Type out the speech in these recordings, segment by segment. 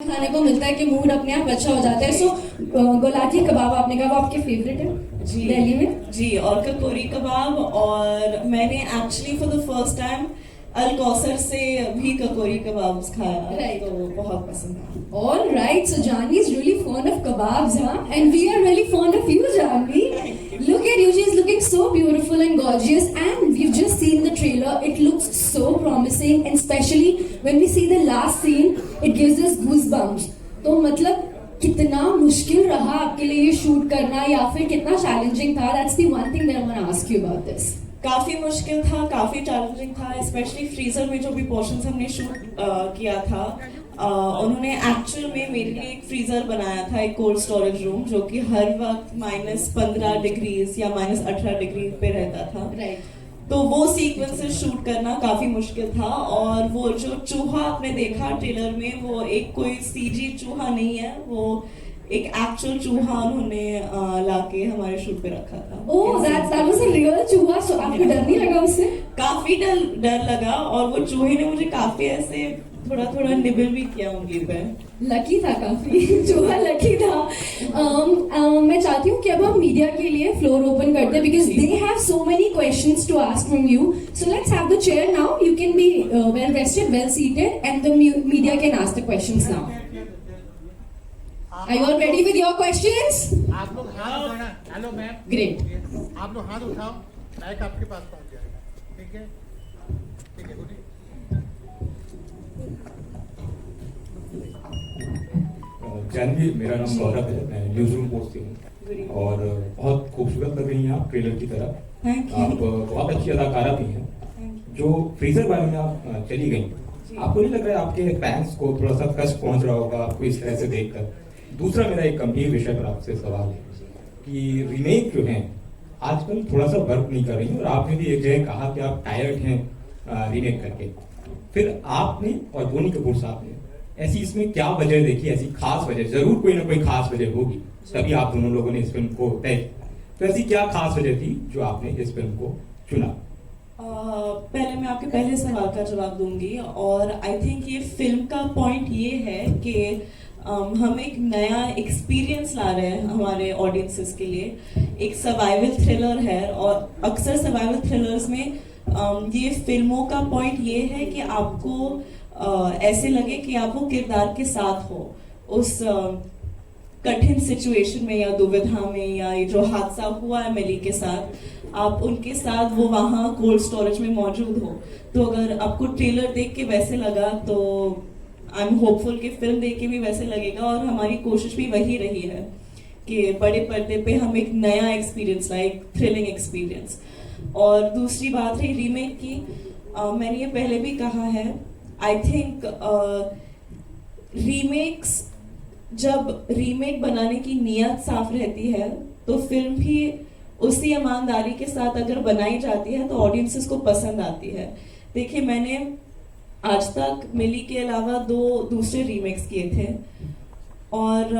खाने को मिलता है कि मूड अपने आप अच्छा हो जाता है। सो गोलाठी कबाब आपने कहा वो आपके फेवरेट है जी दिल्ली में? जी, और ककोरी कबाब। और मैंने actually for the first time all Kausar से भी ककोरी कबाब खाया, Right. तो बहुत पसंद है। All right, so Janvi is really fond of kebabs, huh? And we are really fond of you, Janvi. Look at you, she is looking so beautiful and gorgeous. And we've just seen the trailer. It looks so promising, and especially when we see the last scene, it gives us goosebumps. तो मतलब कितना मुश्किल रहा आपके लिए ये shoot करना, या फिर कितना चैलेंजिंग था? That's the one thing that I want to ask you about this. काफी मुश्किल था, काफी चैलेंजिंग था, स्पेशली फ्रीजर में जो भी पोर्शंस हमने शूट किया था। उन्होंने एक्चुअल में मेरे लिए एक फ्रीजर बनाया था, एक कोल्ड स्टोरेज रूम, जो कि हर वक्त -15 डिग्रीज या -18 डिग्री पे रहता था। Right. तो वो सीक्वेंसेस शूट करना काफी मुश्किल था। और वो जो चूहा आपने देखा ट्रेलर में, वो एक कोई सीजी चूहा नहीं है, वो एक एक्चुअल चूहा उन्होंने लाके हमारे शूट पे रखा था। Oh, that was a real चूहा. So आपको डर नहीं लगा उससे? काफी डर लगा, और वो चूहे ने मुझे काफी ऐसे थोड़ा निबल भी किया उंगली पे। लकी था काफी, चूहा लकी था। मैं चाहती हूँ कि अब हम मीडिया के लिए फ्लोर ओपन करते हैं, because they have so many questions to ask from you. So let's have the chair now, you can be well rested, well seated, and the media can ask the questions now. Are you all ready with your questions? आप लोग हाथ उठाना। Hello ma'am. Great. आप लोग हाथ उठाओ, mic आपके पास पहुंच जाएगा। ठीक है, ठीक है, बोलिए। जानवी, मेरा नाम गौरव है, मैं न्यूज रूम पोस्ट से हूँ, और बहुत खूबसूरत लग रही हैं आप ट्रेलर की तरह। Thank you. आप बहुत अच्छी अदाकारा भी हैं। जो फ्रीजर वाले में आप चली गई, आपको नहीं लग रहा है आपके फैंस को थोड़ा सा कष्ट पहुंच रहा होगा आपको इस तरह से देखकर? दूसरा, मेरा एक गंभीर विषय पर आपसे सवाल है कि रीमेक जो है आजकल थोड़ा सा वर्क नहीं कर रही है, और आपने भी एक जगह कहा कि आप टायर्ड हैं रीमेक करके। फिर आपने और बोनी कपूर साहब ने ऐसी इसमें क्या वजह देखी, ऐसी खास वजह? जरूर कोई ना कोई खास वजह होगी, तभी आप दोनों लोगों ने इस फिल्म को तय किया। तो ऐसी क्या खास वजह थी जो आपने इस फिल्म को चुना? पहले मैं आपके पहले सवाल का जवाब दूंगी, और आई थिंक ये फिल्म का पॉइंट ये है कि हम एक नया एक्सपीरियंस ला रहे हैं हमारे ऑडियंसेस के लिए। एक सर्वाइवल थ्रिलर है, और अक्सर सर्वाइवल थ्रिलर्स में ये फिल्मों का पॉइंट ये है कि आपको ऐसे लगे कि आप वो किरदार के साथ हो, उस कठिन सिचुएशन में या दुविधा में, या ये जो हादसा हुआ है मिली के साथ, आप उनके साथ वो वहाँ कोल्ड स्टोरेज में मौजूद हो। तो अगर आपको ट्रेलर देख के वैसे लगा, तो आई एम होपफुल कि फिल्म देख के भी वैसे लगेगा। और हमारी कोशिश भी वही रही है कि बड़े पर्दे पे हम एक नया एक्सपीरियंस लाए, एक थ्रिलिंग एक्सपीरियंस। और दूसरी बात है रीमेक की, मैंने ये पहले भी कहा है, आई थिंक रीमेक्स, जब रीमेक बनाने की नीयत साफ रहती है, तो फिल्म भी उसी ईमानदारी के साथ अगर बनाई जाती है तो ऑडियंसेस को पसंद आती है। देखिए, मैंने आज तक मिली के अलावा 2 दूसरे रीमेक्स किए थे, और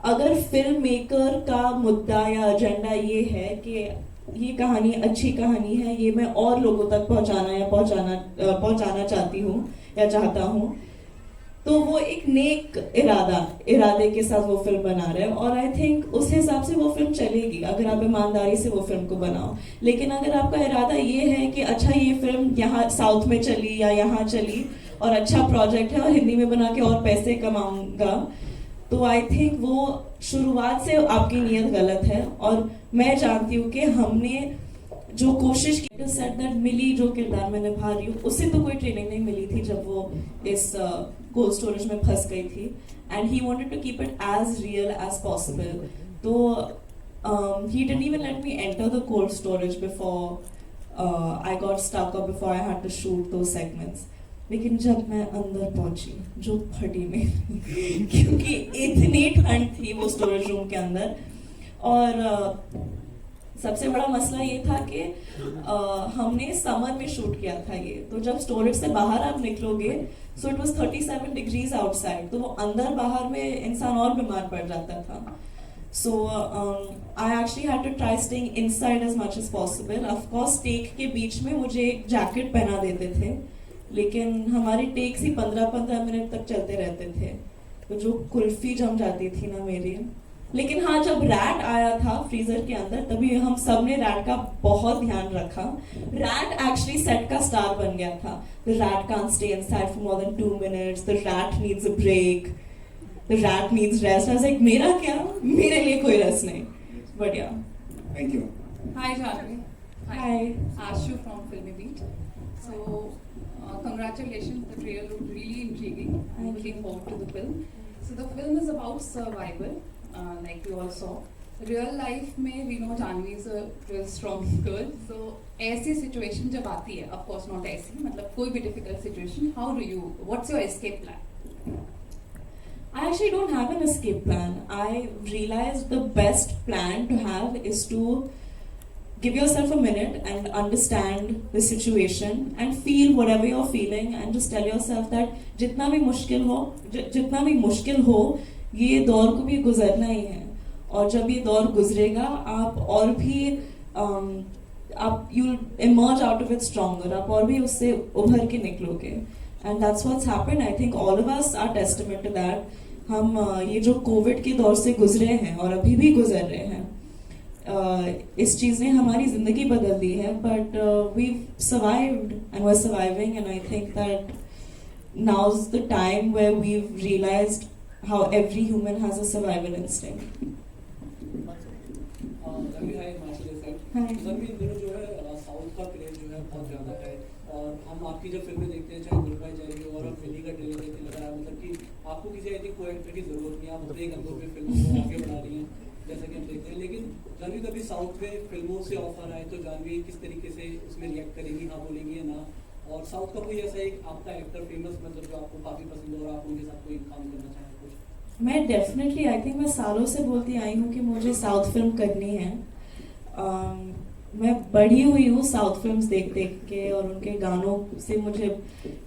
अगर फिल्म मेकर का मुद्दा या एजेंडा ये है कि ये कहानी अच्छी कहानी है, ये मैं और लोगों तक पहुंचाना चाहती हूँ या चाहता हूँ, तो वो एक नेक इरादे के साथ वो फिल्म बना रहे हैं, और आई थिंक उस हिसाब से वो फिल्म चलेगी अगर आप ईमानदारी से वो फिल्म को बनाओ। लेकिन अगर आपका इरादा ये है कि अच्छा ये फिल्म यहाँ साउथ में चली या यहाँ चली और अच्छा प्रोजेक्ट है और हिंदी में बना के और पैसे कमाऊंगा, तो आई थिंक वो शुरुआत से आपकी नीयत गलत है। और मैं जानती हूँ कि हमने जो कोशिश की, सेट दैट मिली जो किरदार मैं निभा रही हूँ, उससे तो कोई ट्रेनिंग नहीं मिली थी जब वो इस कोल्ड स्टोरेज में फंस गई थी, and he wanted to keep it as real as possible. तो he didn't even let me enter the cold storage before I got stuck or before I had to shoot those segments. लेकिन जब मैं अंदर पहुंची, जो फटी में क्योंकि इतनी ठंड थी वो स्टोरेज रूम के अंदर, और सबसे बड़ा मसला ये था कि हमने समर में शूट किया था ये, तो जब स्टोरेज से बाहर आप निकलोगे, so it was 37 degrees outside, तो वो अंदर बाहर में इंसान और बीमार पड़ जाता था। So I actually had to try staying inside as much as possible. Of course, take के बीच में मुझे एक जैकेट पहना देते थे, लेकिन हमारे टेक्स ही 15-15 मिनट तक चलते रहते थे। तो जो कुल्फी जम जाती थी ना मेरी। लेकिन हाँ, जब रैट आया था फ्रीजर के अंदर तभी हम सब ने रैट का बहुत ध्यान रखा। रैट एक्चुअली सेट का स्टार बन गया था। The rat can't stay inside for more than 2 minutes, the rat needs a break, the rat needs rest. I was like मेरा क्या, मेरे लिए कोई रेस्ट नहीं। But yeah thank you. Hi Janvi. Hi. Ashu from Filmy Beat. So, congratulations. The trailer looked really intriguing. I'm Thank looking you. forward to the film. So the film is about survival, like we all saw. Real life में we know Janvi is a real strong girl. So ऐसी situation जब आती है, of course not ऐसी, मतलब कोई भी difficult situation, how do you? What's your escape plan? I actually don't have an escape plan. I realized the best plan to have is to give yourself a minute and understand the situation and feel whatever you're feeling and just tell yourself that जितना भी मुश्किल हो ये दौर को भी गुजरना ही है। और जब ये दौर गुजरेगा आप और भी आप you'll emerge out of it stronger, आप और भी उससे उभर के निकलोगे। And that's what's happened. I think all of us are testament to that. हम ये जो कोविड के दौर से गुजरे हैं और अभी भी गुजर रहे हैं, इस चीज़ ने हमारी ज़िंदगी बदल दी है। But we've survived and we're surviving, and I think that now's the time where we've realized how every human has a survival instinct. Ravi hi Marshal इस साइड। Hi. रवि इन दिनों जो है साउथ का क्रेज जो है बहुत ज़्यादा है और हम आपकी जब फिल्में देखते हैं चाहे गुड बाय जैरी और हम मिली का ट्रेलर देखते लग रहा है मतलब कि आपको किसी ऐसी को एक्टर की जरूरत नहीं, आप अपने गंदों पे फिल्म को आगे बढ़ा रही हैं जैसा कि हम देखते हैं। लेकिन जानवी कभी साउथ में फिल्मों से ऑफर आए तो जानवी किस तरीके से उसमें रिएक्ट करेंगी, हाँ बोलेंगी या ना? और साउथ का कोई ऐसा एक आपका एक्टर फेमस मतलब जो आपको काफ़ी पसंद हो और आप उनके साथ कोई काम करना चाहें कुछ? मैं डेफिनेटली आई थिंक मैं सालों से बोलती आई हूँ कि मुझे साउथ फिल्म करनी है। मैं बड़ी हुई हूँ साउथ फिल्म्स देख देख के और उनके गानों से मुझे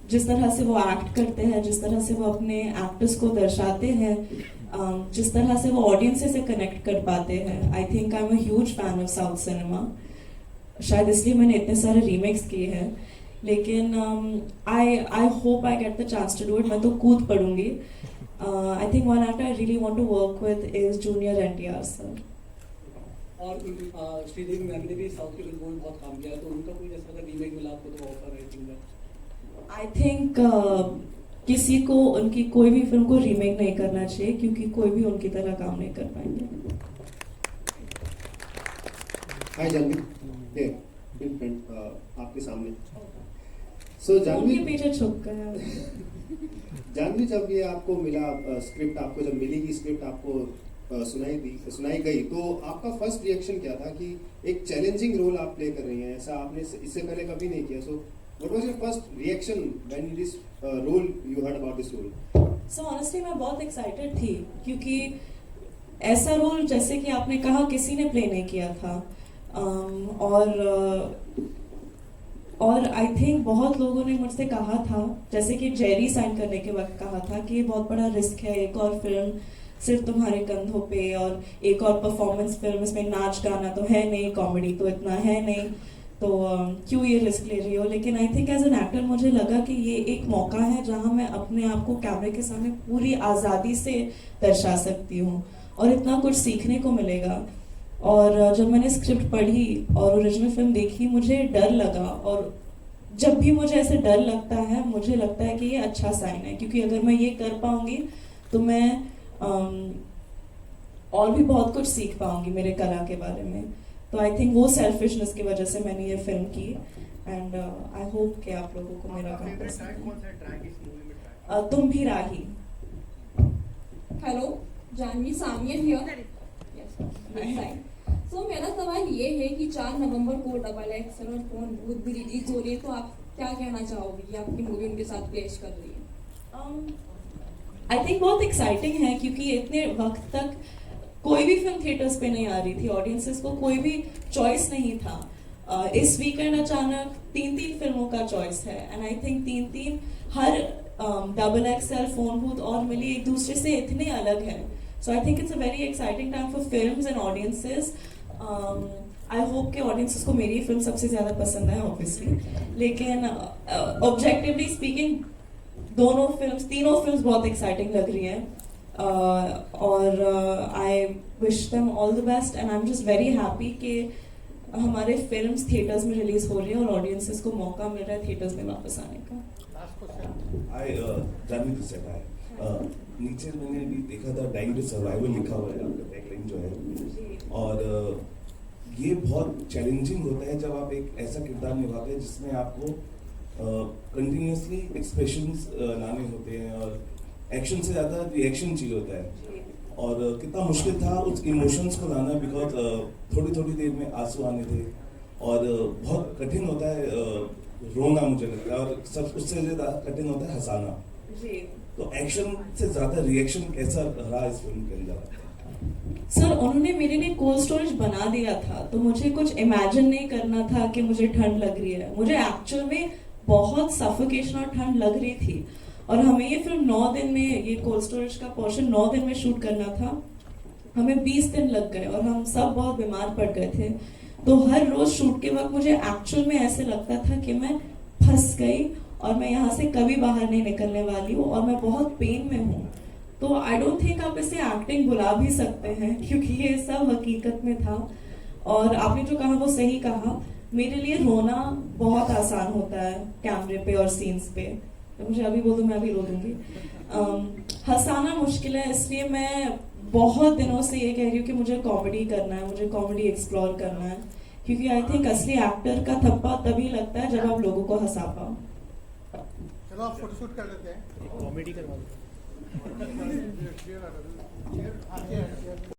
जिस तरह से वो एक्ट करते हैं, जिस तरह से वो अपने एक्टर्स को दर्शाते हैं, जिस तरह से वो ऑडियंस से कनेक्ट कर पाते हैं, I think I am a huge fan of south cinema. शायद इसलिए मैंने इतने सारे रीमेक्स किए हैं। लेकिन I hope I get the chance to do it. मैं तो कूद पड़ूंगी। I think one actor I really want to work with is Junior NTR sir. और श्रीदेवी मैम ने भी साउथ की फिल्मों में बहुत काम किया है तो उनका कोई ऐसा अगर रीमेक मिला आपको तो ऑफर है थिंक दैट? I think किसी को उनकी कोई भी फिल्म को रीमेक नहीं करना चाहिए क्योंकि कोई भी उनकी तरह काम नहीं कर पाएंगे। हाय जानवी, ये बिग फ्रेंड आपके सामने। सो जानवी उनके पीछे छुप गया। जानवी, जब ये आपको मिला स्क्रिप्ट, आपको जब मिली स्क्रिप्ट आपको सुनाई गई तो आपका फर्स्ट रिएक्शन क्या था कि एक चैलेंजिंग रोल आप प्ले कर रही हैं, ऐसा आपने इससे पहले कभी नहीं किया। So what was your first reaction when this role you heard about this role? So honestly मैं बहुत एक्साइटेड थी क्योंकि ऐसा रोल जैसे कि आपने कहा किसी ने प्ले नहीं किया था। और आई थिंक बहुत लोगों ने मुझसे कहा था, जैसे कि जेरी साइन करने के वक्त कहा था कि ये बहुत बड़ा रिस्क है, एक और फिल्म सिर्फ तुम्हारे कंधों पे और एक और परफॉर्मेंस फिल्म, इसमें नाच गाना तो है नहीं, कॉमेडी तो इतना है नहीं, तो क्यों ये रिस्क ले रही हो। लेकिन I think as an actor मुझे लगा कि ये एक मौका है जहाँ मैं अपने आप को कैमरे के सामने पूरी आज़ादी से दर्शा सकती हूँ और इतना कुछ सीखने को मिलेगा। और जब मैंने स्क्रिप्ट पढ़ी और ओरिजिनल फिल्म देखी मुझे डर लगा, और जब भी मुझे ऐसे डर लगता है मुझे लगता है कि ये अच्छा साइन है क्योंकि अगर मैं ये कर पाऊंगी तो मैं और भी बहुत कुछ सीख पाऊंगी मेरे कला के बारे में। तो आई थिंक वो सेल्फिशनेस की वजह से मैंने ये फिल्म की एंड आई होप कि आप लोगों को मेरा काम पसंद। तुम भी राही। Hello, Janvi Samiya here. So मेरा सवाल ये है कि 4 नवंबर को XXL और कौन भूत भी रिलीज हो रही है, तो आप क्या कहना चाहोगे कि आपकी मूवी उनके साथ पेश कर रही है? आई थिंक बहुत एक्साइटिंग है क्योंकि इतने वक्त तक कोई भी फिल्म थिएटर्स पे नहीं आ रही थी, ऑडियंसेस को कोई भी चॉइस नहीं था। इस वीकेंड अचानक 3 फिल्मों का चॉइस है एंड आई थिंक 3 हर XXL, फोन बूथ और मिली एक दूसरे से इतने अलग है। So I think it's a very exciting time for films and audiences. I hope के ऑडियंसेस को मेरी फिल्म सबसे ज़्यादा पसंद है ऑब्वियसली, लेकिन ऑब्जेक्टिवली स्पीकिंग तीनों फिल्म्स बहुत एक्साइटिंग लग रही हैं। और I wish them all the best and I am just very happy कि हमारे फिल्म्स थिएटर्स में रिलीज हो रही है और ऑडियंसेस को मौका मिल रहा है थिएटर्स में वापस आने का. Last question. Hi Janvi this set है. नीचे मैंने अभी देखा था डाइंग टू सर्वाइवल लिखा हुआ है आपका टैगलाइन जो है, और ये बहुत चैलेंजिंग होता है जब आप एक ऐसा किरदार निभाते हैं जिसमें आपको कंटिन्यूसली एक्सप्रेशंस लाने होते हैं और एक्शन से ज़्यादा रिएक्शन चाहिए होता है, और कितना मुश्किल था उस इमोशंस को लाना, बिकॉज थोड़ी थोड़ी देर में आंसू आने थे और बहुत कठिन होता है रोना, मुझे लगता है, और सब उससे ज़्यादा कठिन होता है हंसाना. तो एक्शन से ज़्यादा रिएक्शन कैसा रहा इस फिल्म के अंदर? सर उन्होंने मेरे लिए कोल्ड स्टोरेज बना दिया था, तो मुझे कुछ इमेजिन नहीं करना था कि मुझे ठंड लग रही है. मुझे एक्चुअल में बहुत सफोकेशन और ठंड लग रही थी, और हमें ये फिल्म 9 दिन में, ये कोल्ड स्टोरेज का पोर्शन 9 दिन में शूट करना था. हमें 20 दिन लग गए और हम सब बहुत बीमार पड़ गए थे. तो हर रोज शूट के वक्त मुझे एक्चुअल में ऐसे लगता था कि मैं फंस गई और मैं यहाँ से कभी बाहर नहीं निकलने वाली हूँ और मैं बहुत पेन में हूँ. तो आई डोंट थिंक आप इसे एक्टिंग बुला भी सकते हैं, क्योंकि ये सब हकीकत में था. और आपने जो कहा वो सही कहा. मेरे लिए रोना बहुत आसान होता है कैमरे पे और सीन्स पे, तो मुझे अभी बोल दो मैं अभी रो दूंगी. हंसाना मुश्किल है, इसलिए मैं बहुत दिनों से ये कह रही हूँ कि मुझे कॉमेडी करना है, मुझे कॉमेडी एक्सप्लोर करना है, क्योंकि आई थिंक असली एक्टर का थप्पा तभी लगता है जब आप लोगों को हंसा पाओ. चलो आप फोटोशूट कर लेते हैं. कॉमेडी करवा दो. चेयर